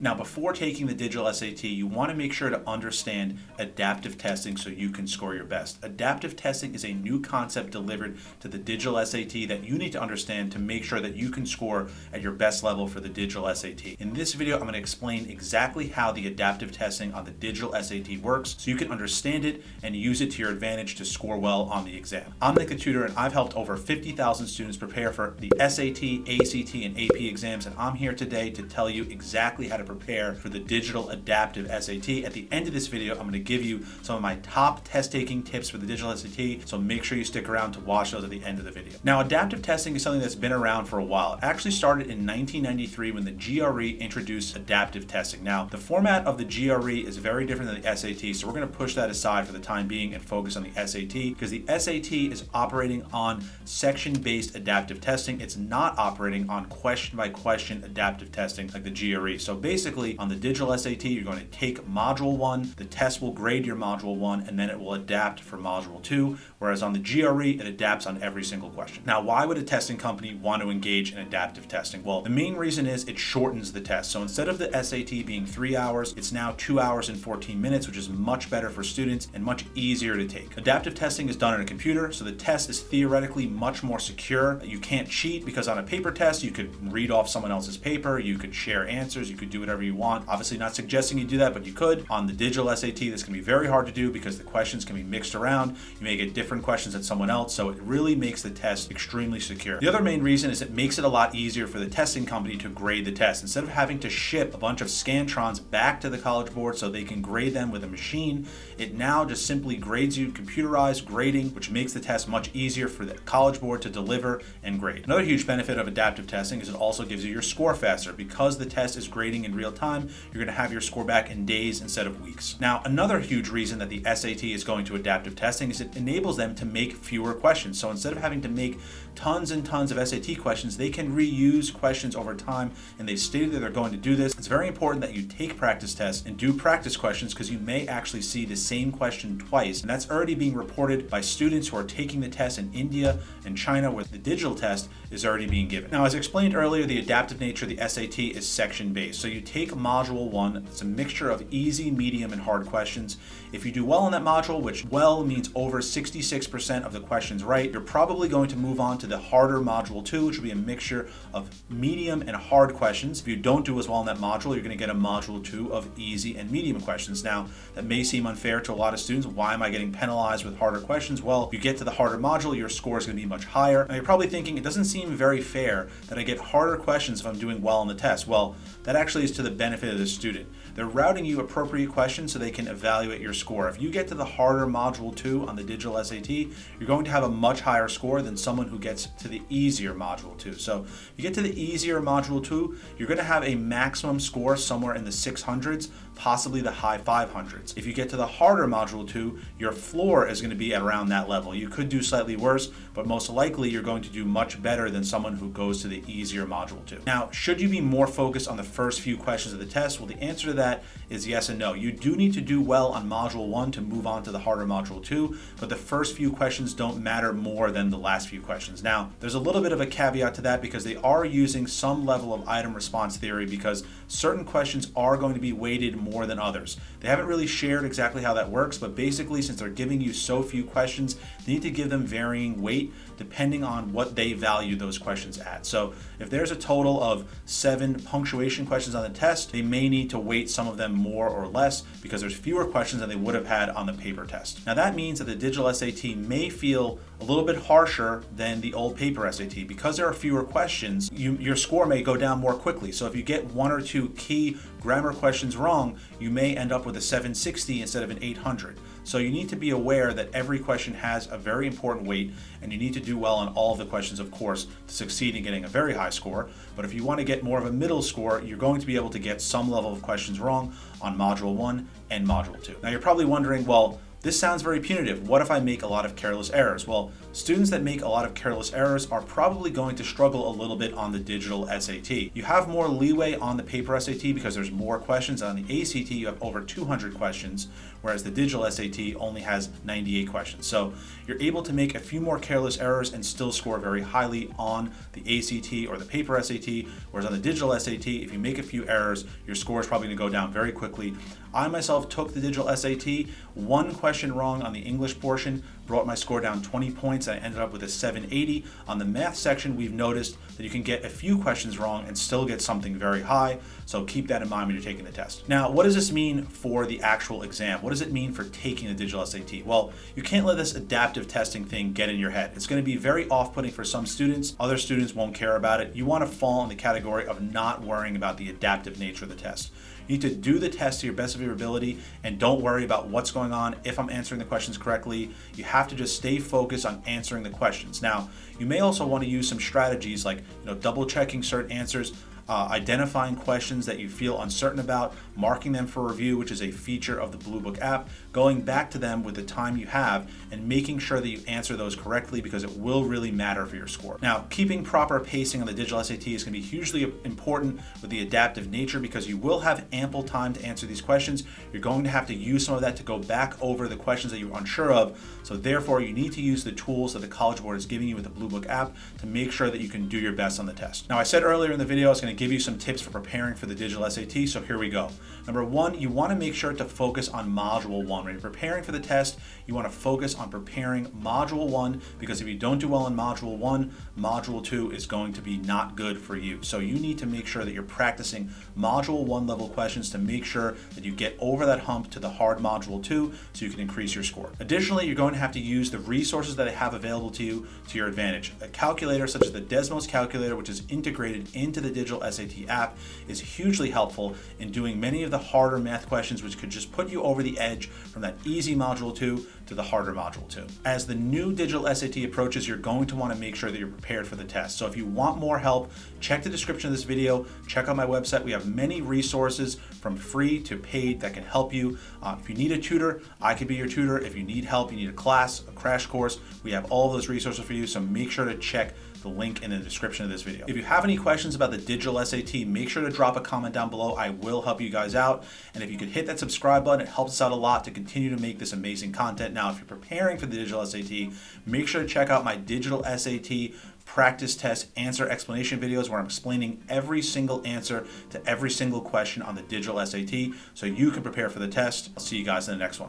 Now, before taking the digital SAT, you want to make sure to understand adaptive testing so you can score your best. Adaptive testing is a new concept delivered to the digital SAT that you need to understand to make sure that you can score at your best level for the digital SAT. In this video, I'm going to explain exactly how the adaptive testing on the digital SAT works so you can understand it and use it to your advantage to score well on the exam. I'm NickTheTutor, and I've helped over 50,000 students prepare for the SAT, ACT, and AP exams, and I'm here today to tell you exactly how to prepare for the digital adaptive SAT. At the end of this video, I'm going to give you some of my top test taking tips for the digital SAT, so make sure you stick around to watch those at the end of the video. Now, adaptive testing is something that's been around for a while. It actually started in 1993 when the GRE introduced adaptive testing. Now, the format of the GRE is very different than the SAT, so we're going to push that aside for the time being and focus on the SAT, because the SAT is operating on section-based adaptive testing. It's not operating on question-by-question adaptive testing like the GRE. So basically, on the digital SAT, you're going to take Module 1, the test will grade your Module 1, and then it will adapt for Module 2, whereas on the GRE, it adapts on every single question. Now, why would a testing company want to engage in adaptive testing? Well, the main reason is it shortens the test. So instead of the SAT being 3 hours, it's now 2 hours and 14 minutes, which is much better for students and much easier to take. Adaptive testing is done on a computer, so the test is theoretically much more secure. You can't cheat because on a paper test, you could read off someone else's paper, you could share answers, you could do whatever you want. Obviously not suggesting you do that, but you could. On the digital SAT, this can be very hard to do because the questions can be mixed around. You may get different questions than someone else, so it really makes the test extremely secure. The other main reason is it makes it a lot easier for the testing company to grade the test. Instead of having to ship a bunch of Scantrons back to the College Board so they can grade them with a machine, it now just simply grades you computerized grading, which makes the test much easier for the College Board to deliver and grade. Another huge benefit of adaptive testing is it also gives you your score faster. Because the test is grading in real time, you're going to have your score back in days instead of weeks. Now, another huge reason that the SAT is going to adaptive testing is it enables them to make fewer questions. So instead of having to make tons and tons of SAT questions, they can reuse questions over time, and they've stated that they're going to do this. It's very important that you take practice tests and do practice questions because you may actually see the same question twice, and that's already being reported by students who are taking the test in India and China, where the digital test is already being given. Now, as explained earlier, the adaptive nature of the SAT is section-based. So you take Module 1, it's a mixture of easy, medium, and hard questions. If you do well in that module, which well means over 66% of the questions right, you're probably going to move on to the harder Module 2, which will be a mixture of medium and hard questions. If you don't do as well in that module, you're going to get a Module 2 of easy and medium questions. Now, that may seem unfair to a lot of students. Why am I getting penalized with harder questions? Well, if you get to the harder module, your score is going to be much higher. Now, you're probably thinking, it doesn't seem very fair that I get harder questions if I'm doing well on the test. Well, that actually is to the benefit of the student. They're routing you appropriate questions so they can evaluate your score. If you get to the harder Module 2 on the digital SAT, you're going to have a much higher score than someone who gets to the easier Module 2. So if you get to the easier Module 2, you're going to have a maximum score somewhere in the 600s, possibly the high 500s. If you get to the harder Module 2, your floor is going to be at around that level. You could do slightly worse, but most likely you're going to do much better than someone who goes to the easier Module 2. Now, should you be more focused on the first few questions of the test? Well, the answer to that is yes and no. You do need to do well on Module 1 to move on to the harder Module 2, but the first few questions don't matter more than the last few questions. Now, there's a little bit of a caveat to that because they are using some level of item response theory because certain questions are going to be weighted more than others. They haven't really shared exactly how that works, but basically, since they're giving you so few questions, they need to give them varying weight depending on what they value those questions at. So if there's a total of 7 punctuation questions on the test, they may need to weight some of them more or less because there's fewer questions than they would have had on the paper test. Now, that means that the digital SAT may feel a little bit harsher than the old paper SAT. Because there are fewer questions, your score may go down more quickly. So if you get 1 or 2 key grammar questions wrong, you may end up with a 760 instead of an 800. So you need to be aware that every question has a very important weight, and you need to do well on all of the questions, of course, to succeed in getting a very high score. But if you want to get more of a middle score, you're going to be able to get some level of questions wrong on Module 1 and Module 2. Now, you're probably wondering, well, This sounds very punitive. What if I make a lot of careless errors? Well, students that make a lot of careless errors are probably going to struggle a little bit on the digital SAT. You have more leeway on the paper SAT because there's more questions. On the ACT, you have over 200 questions, whereas the digital SAT only has 98 questions. So you're able to make a few more careless errors and still score very highly on the ACT or the paper SAT, whereas on the digital SAT, if you make a few errors, your score is probably going to go down very quickly. I myself took the digital SAT. One question wrong on the English portion brought my score down 20 points. I ended up with a 780. On the math section, we've noticed that you can get a few questions wrong and still get something very high. So keep that in mind when you're taking the test. Now, what does this mean for the actual exam? What does it mean for taking the digital SAT? Well, you can't let this adaptive testing thing get in your head. It's going to be very off-putting for some students. Other students won't care about it. You want to fall in the category of not worrying about the adaptive nature of the test. You need to do the test to your best of your ability and don't worry about what's going on. If I'm answering the questions correctly, you have to just stay focused on answering the questions. Now, you may also want to use some strategies like double checking certain answers, identifying questions that you feel uncertain about, marking them for review, which is a feature of the Blue Book app, going back to them with the time you have and making sure that you answer those correctly because it will really matter for your score. Now, keeping proper pacing on the digital SAT is going to be hugely important with the adaptive nature because you will have ample time to answer these questions. You're going to have to use some of that to go back over the questions that you're unsure of. So therefore, you need to use the tools that the College Board is giving you with the Blue Book app to make sure that you can do your best on the test. Now, I said earlier in the video I was going to give you some tips for preparing for the digital SAT, so here we go. Number one, you want to make sure to focus on Module 1. When you're preparing for the test, you want to focus on preparing Module 1 because if you don't do well in Module 1, Module 2 is going to be not good for you. So you need to make sure that you're practicing Module 1 level questions to make sure that you get over that hump to the hard Module 2 so you can increase your score. Additionally, you're going to have to use the resources that I have available to you to your advantage. A calculator such as the Desmos calculator, which is integrated into the digital SAT app, is hugely helpful in doing many of the harder math questions, which could just put you over the edge from that easy Module 2 to the harder Module 2. As the new digital SAT approaches, you're going to want to make sure that you're prepared for the test. So if you want more help, check the description of this video, check out my website. We have many resources from free to paid that can help you. If you need a tutor, I could be your tutor. If you need help, you need a class, a crash course, we have all of those resources for you, so make sure to check the link in the description of this video. If you have any questions about the digital SAT, make sure to drop a comment down below. I will help you guys out. And if you could hit that subscribe button, it helps us out a lot to continue to make this amazing content. Now, if you're preparing for the digital SAT, make sure to check out my digital SAT practice test answer explanation videos where I'm explaining every single answer to every single question on the digital SAT so you can prepare for the test. I'll see you guys in the next one.